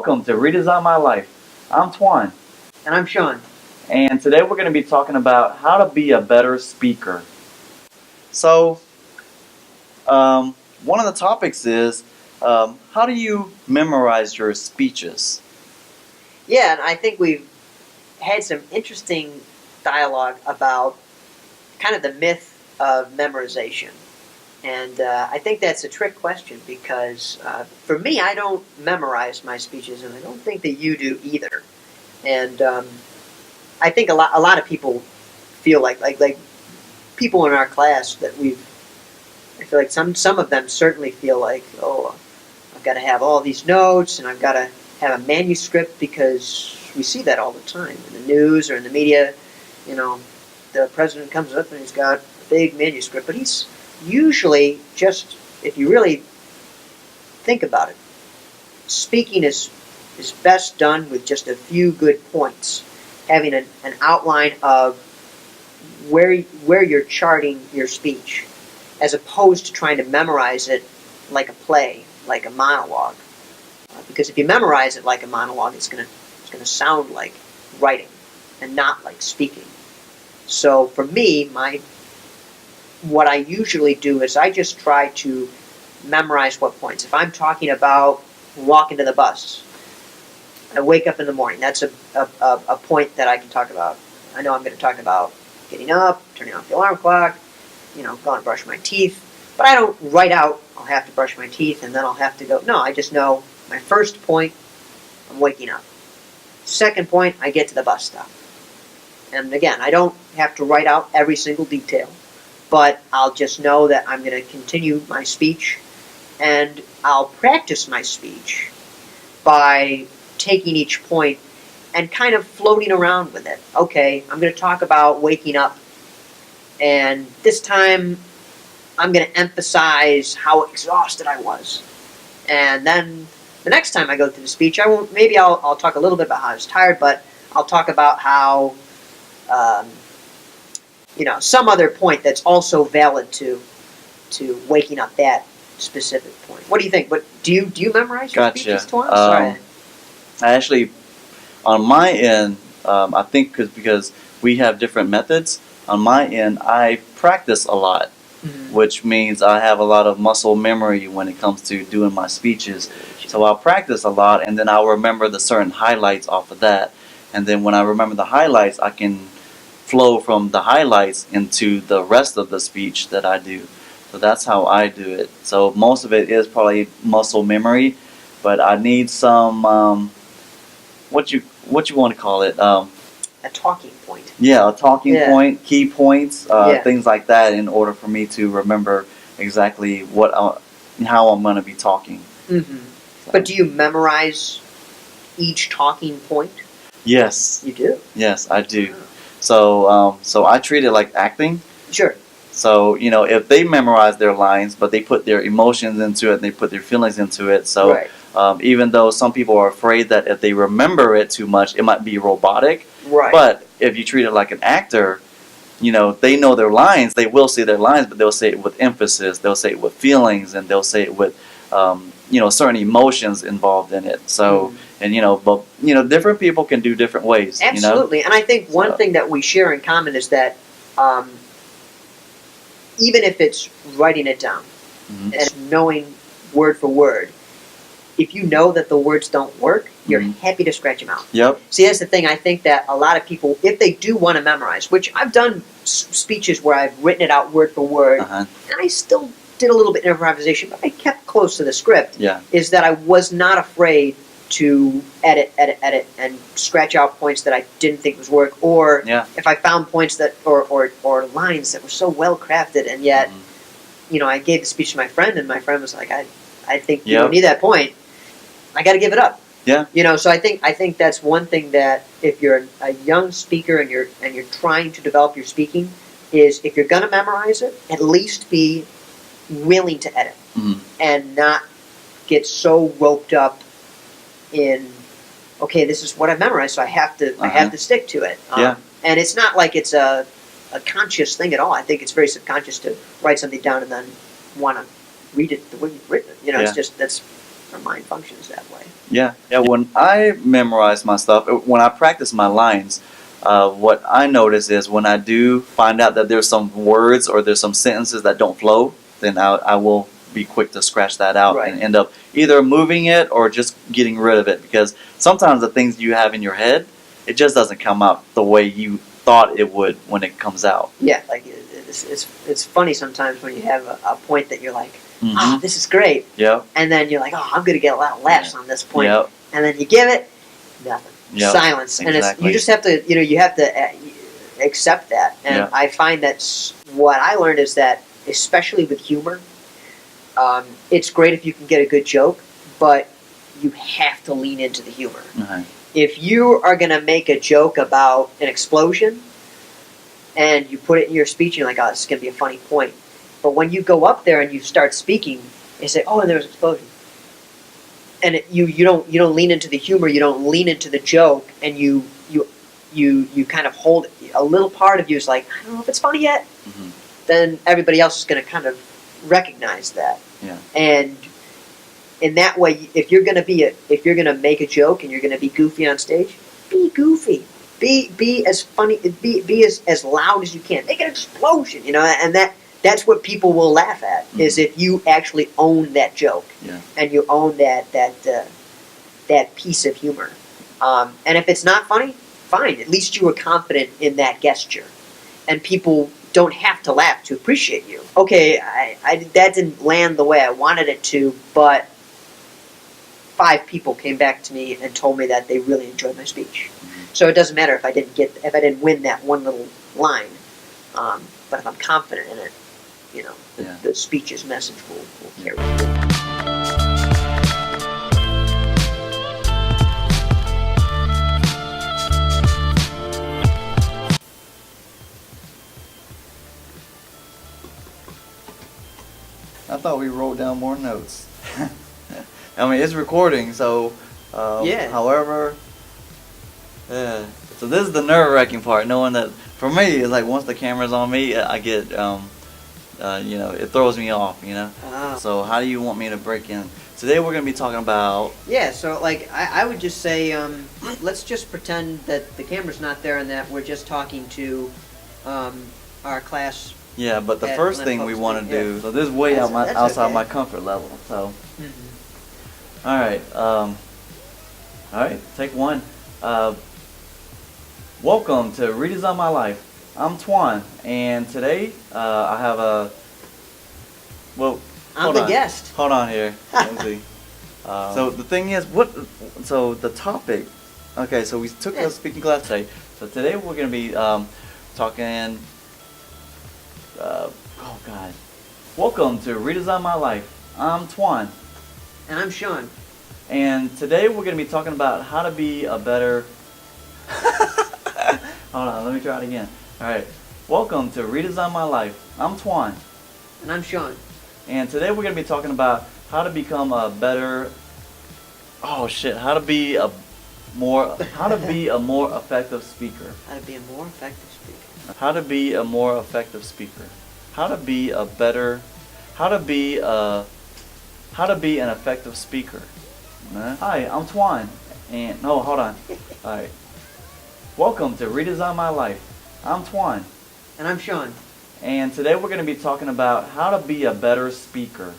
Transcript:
Welcome to Redesign My Life. I'm Tuan, And I'm Sean. and today we're going to be talking about how to be a better speaker. So, one of the topics is how do you memorize your speeches? Yeah, and I think we've had some interesting dialogue about kind of the myth of memorization. And I think that's a trick question because for me, I don't memorize my speeches, and I don't think that you do either. And I think a lot of people feel like people in our class that I feel like some of them certainly feel like, oh, I've got to have all these notes and I've got to have a manuscript, because we see that all the time in the news or in the media. You know, the president comes up and he's got a big manuscript, but he's usually just, if you really think about it, speaking is best done with just a few good points, having an outline of where you're charting your speech, as opposed to trying to memorize it like a play, like a monologue. Because if you memorize it like a monologue, it's gonna sound like writing and not like speaking. So for me, what I usually do is I just try to memorize what points. If I'm talking about walking to the bus, I wake up in the morning. That's a point that I can talk about. I know I'm going to talk about getting up, turning off the alarm clock, going to brush my teeth. But I don't write out, I'll have to brush my teeth and then I'll have to go. No, I just know my first point, I'm waking up. Second point, I get to the bus stop. And again, I don't have to write out every single detail, but I'll just know that I'm going to continue my speech, and I'll practice my speech by taking each point and kind of floating around with it. Okay, I'm going to talk about waking up, and this time I'm going to emphasize how exhausted I was. And then the next time I go through the speech, I'll talk a little bit about how I was tired, but I'll talk about how some other point that's also valid to waking up that specific point. What do you think? Do you memorize your speeches, Tuan? Sorry. I actually, on my end, I think because we have different methods. On my end, I practice a lot, which means I have a lot of muscle memory when it comes to doing my speeches. So I'll practice a lot, and then I'll remember the certain highlights off of that. And then when I remember the highlights, I can flow from the highlights into the rest of the speech that I do. So that's how I do it. So most of it is probably muscle memory, but I need some what you want to call it? A talking point. Yeah, a talking point, key points, things like that, in order for me to remember exactly how I'm going to be talking. Mm-hmm. So. But do you memorize each talking point? Yes. You do? Yes, I do. Oh. So I treat it like acting. Sure. So, if they memorize their lines, but they put their emotions into it, and they put their feelings into it. So, right. Even though some people are afraid that if they remember it too much, it might be robotic. Right. But if you treat it like an actor, they know their lines. They will say their lines, but they'll say it with emphasis. They'll say it with feelings, and they'll say it with, certain emotions involved in it. So, and different people can do different ways. Absolutely. And I think one thing that we share in common is that even if it's writing it down and knowing word for word, if you know that the words don't work, you're happy to scratch them out. Yep. See, that's the thing. I think that a lot of people, if they do want to memorize, which I've done speeches where I've written it out word for word, and I still did a little bit of improvisation, but I kept close to the script, is that I was not afraid to edit, and scratch out points that I didn't think was work, or if I found points that, or lines that were so well crafted, and yet, I gave the speech to my friend, and my friend was like, I think you don't need that point. I got to give it up. Yeah. So I think that's one thing that if you're a young speaker and you're trying to develop your speaking, is if you're going to memorize it, at least be willing to edit and not get so roped up in, okay, this is what I've memorized, so I have to stick to it. And it's not like it's a conscious thing at all. I think it's very subconscious to write something down and then want to read it the way you've written it. It's just our mind functions that way. Yeah. When I memorize my stuff, when I practice my lines, what I notice is when I do find out that there's some words or there's some sentences that don't flow, then I will be quick to scratch that out Right. and end up either moving it or just getting rid of it, because sometimes the things you have in your head, it just doesn't come out the way you thought it would when it comes out. Yeah, like it's funny sometimes when you have a point that you're like, Mm-hmm. oh, this is great, Yep. and then you're like, oh, I'm going to get a lot of laughs on this point, Yep. and then you give it, nothing, Yep. silence, and Exactly. you just have to, you have to accept that, and Yeah. I find that what I learned is that, especially with humor, it's great if you can get a good joke, but you have to lean into the humor. Uh-huh. If you are going to make a joke about an explosion and you put it in your speech and you're like, oh, this is going to be a funny point. But when you go up there and you start speaking, you say, oh, and there was an explosion. And you don't lean into the humor, you don't lean into the joke, and you kind of hold a little part of you is like, I don't know if it's funny yet. Mm-hmm. Then everybody else is going to kind of recognize that. Yeah. And in that way, if you're going to make a joke and you're going to be goofy on stage, be goofy. Be as funny. Be as loud as you can. Make an explosion, and that's what people will laugh at. Mm-hmm. Is if you actually own that joke. Yeah. And you own that piece of humor. And if it's not funny, fine. At least you were confident in that gesture, and people don't have to laugh to appreciate you. Okay, that didn't land the way I wanted it to, but 5 people came back to me and told me that they really enjoyed my speech. Mm-hmm. So it doesn't matter if I didn't win that one little line, but if I'm confident in it, Yeah. the speech's message will carry. I thought we wrote down more notes. I mean, it's recording, so Yeah. However, yeah. So this is the nerve-wracking part, knowing that for me, it's like once the camera's on me, I get, it throws me off, Ah. So how do you want me to break in? Today we're gonna be talking about. Yeah, so I would just say, let's just pretend that the camera's not there and that we're just talking to our class. Yeah, but the At first Lynn thing we Folks want to Meet, do. So this is way That's outside okay. my comfort level. So. Mm-hmm. All right, take one. Welcome to Redesign My Life. I'm Tuan, and today I have a. Well, I'm hold the on. guest. Hold on here. Let me see. So the thing is, So the topic. Okay, so we took a speaking class today. So today we're gonna be talking. Oh God. Welcome to Redesign My Life. I'm Tuan. And I'm Sean. And today we're going to be talking about how to be a better... Hold on, let me try it again. Alright, welcome to Redesign My Life. I'm Tuan. And I'm Sean. And today we're going to be talking about how to become a better... Oh shit, how to be a more effective speaker. How to be a more effective speaker. How to be a more effective speaker. How to be a better... How to be an effective speaker. Hi, I'm Tuan, and no, hold on. All right. Welcome to Redesign My Life. I'm Tuan, And I'm Sean. and today we're going to be talking about how to be a better speaker.